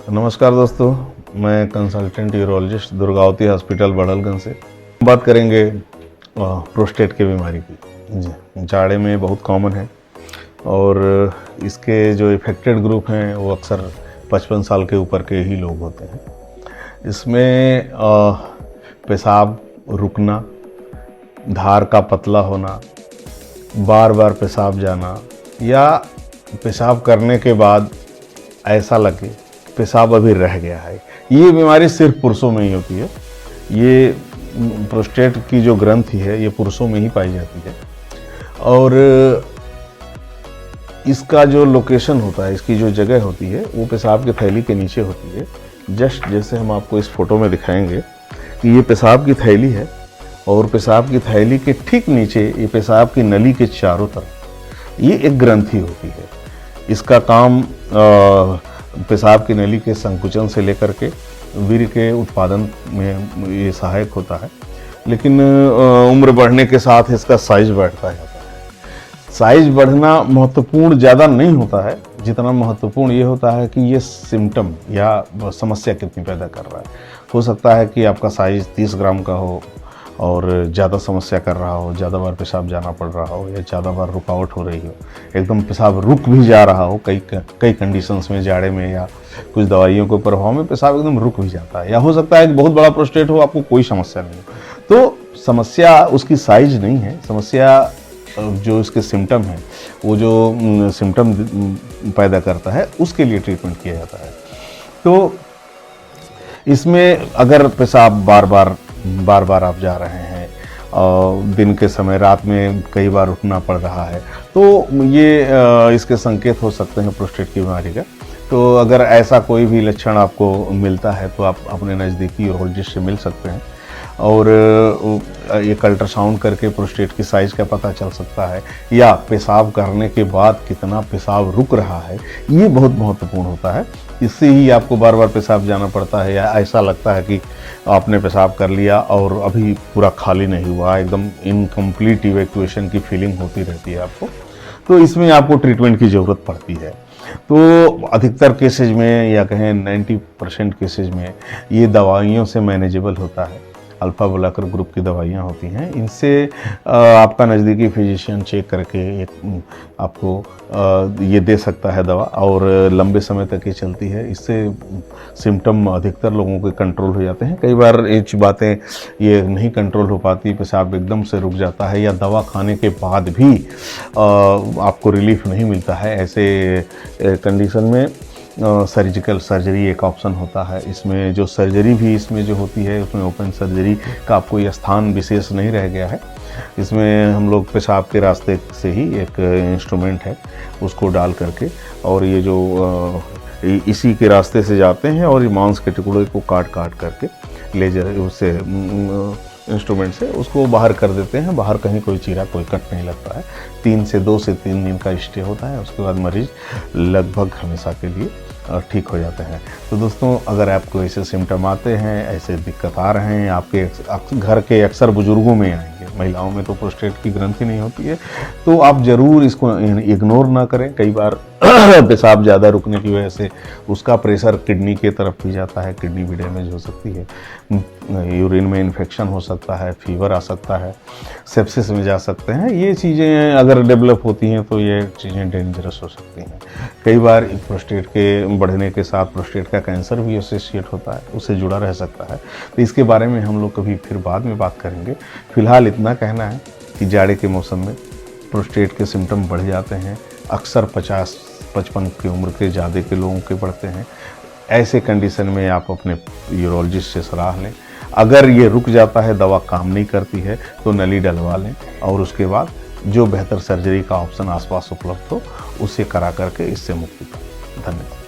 नमस्कार दोस्तों, मैं consultant urologist Durgavati hospital Barhalganj से बात करेंगे प्रोस्टेट की बीमारी की। जाड़े में बहुत कॉमन है और इसके जो इफ़ेक्टेड ग्रुप हैं वो अक्सर 55 साल के ऊपर के ही लोग होते हैं। इसमें पेशाब रुकना, धार का पतला होना, बार बार पेशाब जाना या पेशाब करने के बाद ऐसा लगे पेशाब अभी रह गया है, ये बीमारी सिर्फ पुरुषों में ही होती है। ये प्रोस्टेट की जो ग्रंथि है ये पुरुषों में ही पाई जाती है और इसका जो लोकेशन होता है, इसकी जो जगह होती है वो पेशाब की थैली के नीचे होती है। जस्ट जैसे हम आपको इस फोटो में दिखाएंगे कि ये पेशाब की थैली है और पेशाब की थैली के ठीक नीचे ये पेशाब की नली के चारों तरफ ये एक ग्रंथि होती है। इसका काम पेशाब की नली के संकुचन से लेकर के वीर्य के उत्पादन में ये सहायक होता है, लेकिन उम्र बढ़ने के साथ इसका साइज बढ़ता जाता है। साइज बढ़ना महत्वपूर्ण ज़्यादा नहीं होता है, जितना महत्वपूर्ण ये होता है कि ये सिम्टम या समस्या कितनी पैदा कर रहा है। हो सकता है कि आपका साइज 30 ग्राम का हो और ज़्यादा समस्या कर रहा हो, ज़्यादा बार पेशाब जाना पड़ रहा हो या ज़्यादा बार रुकावट हो रही हो, एकदम पेशाब रुक भी जा रहा हो। कई कंडीशंस में, जाड़े में या कुछ दवाइयों के प्रभाव में पेशाब एकदम रुक भी जाता है। या हो सकता है कि बहुत बड़ा प्रोस्टेट हो, आपको कोई समस्या नहीं हो। तो समस्या उसकी साइज नहीं है, समस्या जो इसके सिम्टम है, वो जो सिम्टम पैदा करता है उसके लिए ट्रीटमेंट किया जाता है। तो इसमें अगर पेशाब बार बार आप जा रहे हैं और दिन के समय, रात में कई बार उठना पड़ रहा है, तो ये इसके संकेत हो सकते हैं प्रोस्टेट की बीमारी का। तो अगर ऐसा कोई भी लक्षण आपको मिलता है तो आप अपने नज़दीकी यूरोलॉजिस्ट से मिल सकते हैं और एक अल्ट्रासाउंड करके प्रोस्टेट की साइज़ का पता चल सकता है, या पेशाब करने के बाद कितना पेशाब रुक रहा है, ये बहुत महत्वपूर्ण होता है। इससे ही आपको बार बार पेशाब जाना पड़ता है या ऐसा लगता है कि आपने पेशाब कर लिया और अभी पूरा खाली नहीं हुआ, एकदम इनकम्प्लीट इवैक्यूएशन की फीलिंग होती रहती है आपको, तो इसमें आपको ट्रीटमेंट की ज़रूरत पड़ती है। तो अधिकतर केसेज में या कहें 90% केसेज में ये दवाइयों से मैनेजेबल होता है। अल्फ़ा ब्लॉकर ग्रुप की दवाइयाँ होती हैं, इनसे आपका नज़दीकी फिजिशियन चेक करके एक आपको ये दे सकता है दवा और लंबे समय तक ये चलती है। इससे सिम्टम अधिकतर लोगों के कंट्रोल हो जाते हैं। कई बार ये बातें ये नहीं कंट्रोल हो पाती, पेशाब एकदम से रुक जाता है या दवा खाने के बाद भी आपको रिलीफ नहीं मिलता है। ऐसे कंडीशन में सर्जिकल सर्जरी एक ऑप्शन होता है। इसमें जो सर्जरी भी इसमें जो होती है, उसमें ओपन सर्जरी का आपको ये स्थान विशेष नहीं रह गया है। इसमें हम लोग पेशाब के रास्ते से ही एक इंस्ट्रूमेंट है उसको डाल करके, और ये जो इसी के रास्ते से जाते हैं और ये मांस के टुकड़े को काट करके लेजर उससे इंस्ट्रूमेंट से उसको बाहर कर देते हैं। बाहर कहीं कोई चीरा, कोई कट नहीं लगता है। 2 से 3 दिन का स्टे होता है, उसके बाद मरीज लगभग हमेशा के लिए ठीक हो जाते हैं। तो दोस्तों, अगर आपको ऐसे सिम्टम आते हैं, ऐसे दिक्कत आ रहे हैं, आपके घर के अक्सर बुजुर्गों में आएंगे, महिलाओं में तो प्रोस्टेट की ग्रंथि नहीं होती है, तो आप ज़रूर इसको इग्नोर ना करें। कई बार पेशाब ज़्यादा रुकने की वजह से उसका प्रेशर किडनी के तरफ भी जाता है, किडनी भी डैमेज हो सकती है, यूरिन में इन्फेक्शन हो सकता है, फीवर आ सकता है, सेप्सिस में जा सकते हैं। ये चीज़ें अगर डेवलप होती हैं तो ये चीज़ें डेंजरस हो सकती हैं। कई बार प्रोस्टेट के बढ़ने के साथ प्रोस्टेट का कैंसर भी एसोसिएट होता है, उससे जुड़ा रह सकता है। तो इसके बारे में हम लोग कभी फिर बाद में बात करेंगे। फिलहाल इतना कहना है कि जाड़े के मौसम में प्रोस्टेट के सिम्टम बढ़ जाते हैं, अक्सर 50-55 की उम्र के ज़्यादा के लोगों के बढ़ते हैं। ऐसे कंडीशन में आप अपने यूरोलॉजिस्ट से सलाह लें। अगर ये रुक जाता है, दवा काम नहीं करती है, तो नली डलवा लें और उसके बाद जो बेहतर सर्जरी का ऑप्शन आसपास उपलब्ध हो उसे करा करके इससे मुक्ति पाएं। धन्यवाद।